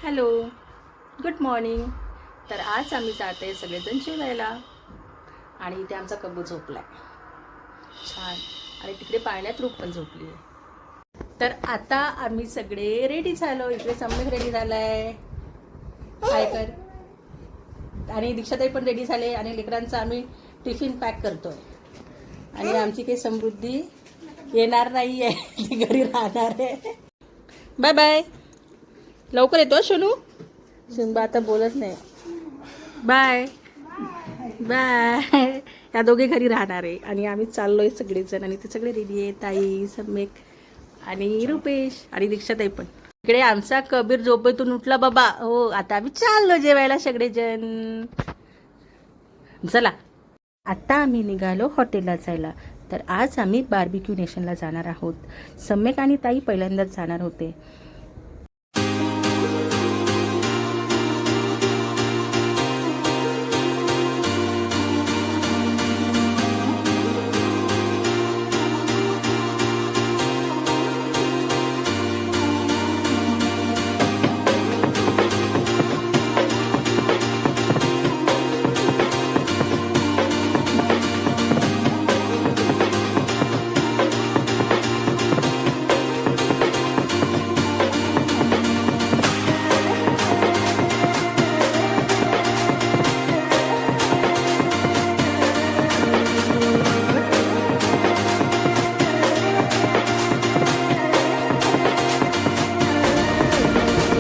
Hello, good morning. तर आज आम्ही जाते सगळेजण जेवायला आणि इथे आमचा कब्बू झोपला आहे छान. आणि तिकडे पाळण्यात रूप पण झोपली आहे. तर आता आम्ही सगळे रेडी झालो. इकडे सम्यक रेडी झाला आहे, काय कर, आणि दीक्षाताई पण रेडी झाले आणि लेकरांचा आम्ही टिफिन पॅक करतोय. आणि आमची काही समृद्धी येणार नाही आहे, ती घरी राहणार आहे. बाय बाय, लवकर येतो शोनू. सुनबा आता बोलत नाही. Bye bye. या दोघे घरी राहणार आहे आणि आम्ही चाललोय सगळेजण. आणि ते सगळे रेडी आहे, ताई, सम्यक आणि रुपेश आणि दीक्षाताई पण. इकडे आमचा कबीर झोपेतून उठला बाबा. हो, आता आम्ही चाललो जेवायला सगळेजण. चला, आता आम्ही निघालो हॉटेलला जायला. तर आज आम्ही बार्बिक्यू नेशनला जाणार आहोत. सम्यक आणि ताई पहिल्यांदाच जाणार होते.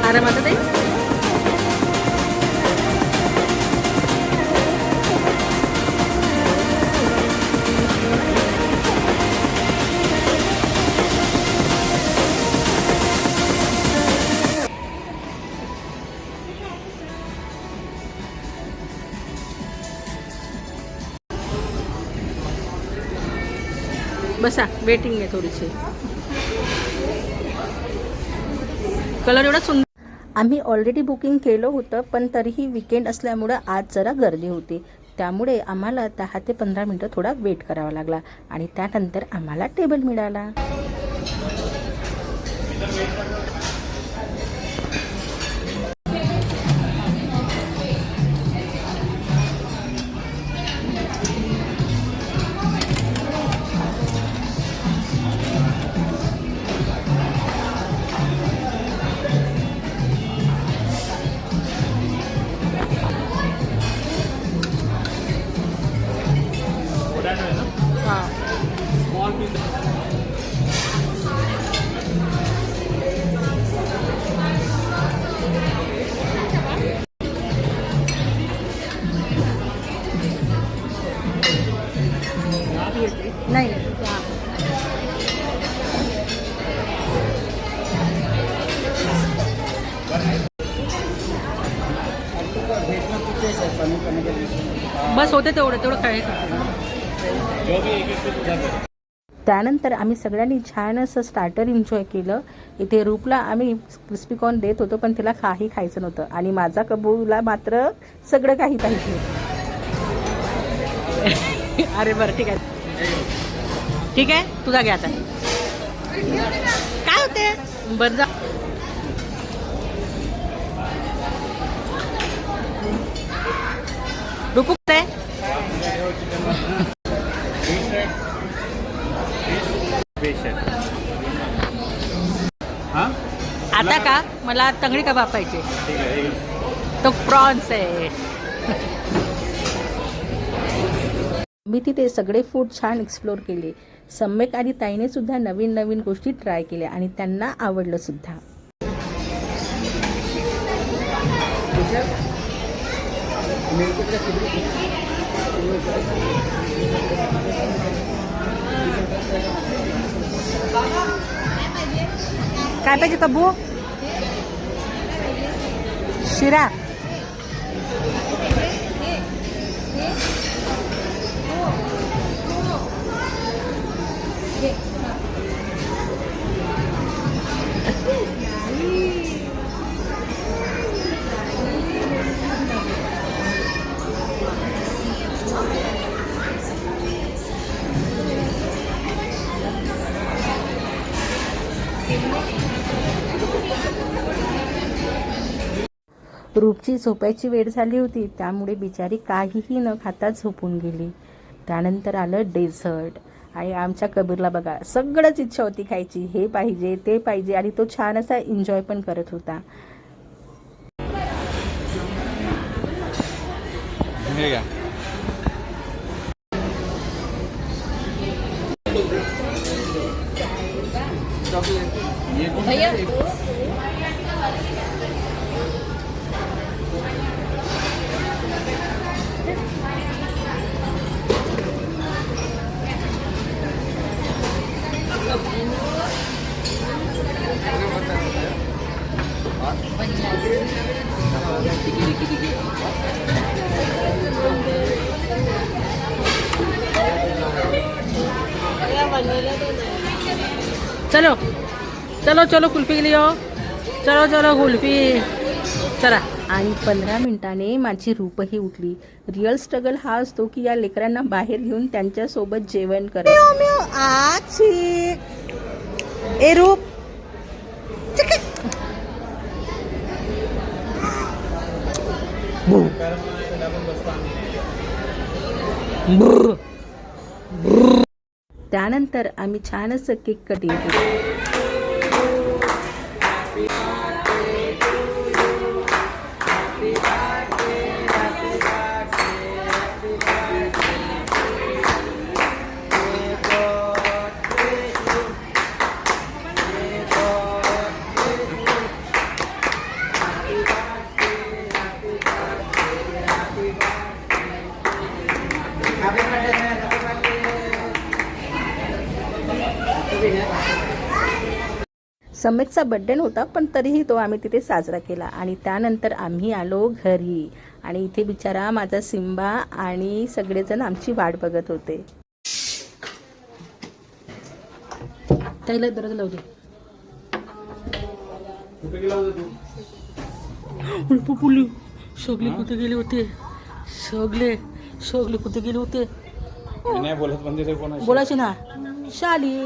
आरामात ताई. बसा, वेटिंग आहे थोडीशी. कलर एवढा सुंदर. आम्ही ऑलरेडी बुकिंग केलं होतं, पण तरीही विकेंड असल्यामुळं आज जरा गर्दी होती. त्यामुळे आम्हाला 10 ते 15 मिनटं थोडा वेट करावा लागला आणि त्यानंतर आम्हाला टेबल मिळाला. नाही. बस होते तेवढं काय. त्यानंतर आम्ही सगळ्यांनी छान असं स्टार्टर एन्जॉय केलं. इथे रूपला आम्ही क्रिस्पी कॉर्न देत होतो, पण तिला काही खायचं नव्हतं आणि माझा कबूला मात्र सगळं काही पाहिजे. अरे बरं, ठीक आहे ठीक आहे, तुझा घ्या आता. काय होते बरं जा. रुपू काय आता का मला तंगडी कबाब पाहिजे, तो प्रॉन्स आहे. मी तिथे सगळे फूड छान एक्सप्लोर केले. सम्यक आणि ताईने सुद्धा नवीन नवीन गोष्टी ट्राय केल्या आणि त्यांना आवडलं सुद्धा. काय पाहिजे कबू? शिरा. रूपची झोपायची वेळ झाली होती, त्यामुळे बिचारी काहीही न खाता झोपून गेली. त्यानंतर आलं डेझर्ट. आणि आमच्या कबीरला बघा सगळंच इच्छा होती खायची, हे पाहिजे ते पाहिजे, आणि तो छान असा एन्जॉय पण करत होता. चलो चलो चलो कुल्फी लियो, चलो चलो कुल्फी चला. आणि 15 मिनिटाने माझी रूपही उठली. रिअल स्ट्रगल हा असतो की या लेकरांना बाहेर घेऊन त्यांच्यासोबत जेवण करायचं. आची ए रूप त्यानंतर आम्ही छान असं केक कटिंग केलं. समेतचा बड्डे नव्हता, पण तरीही तो आम्ही तिथे साजरा केला. आणि त्यानंतर आम्ही आलो घरी. आणि इथे बिचारा माझा सिम्बा आणि सगळेजण आमची वाट बघत होते. त्याला दरवाजा लावू दे. सगळे कुठे गेले होते, सगळे कुठे गेले होते. बोलायचे ना शाली.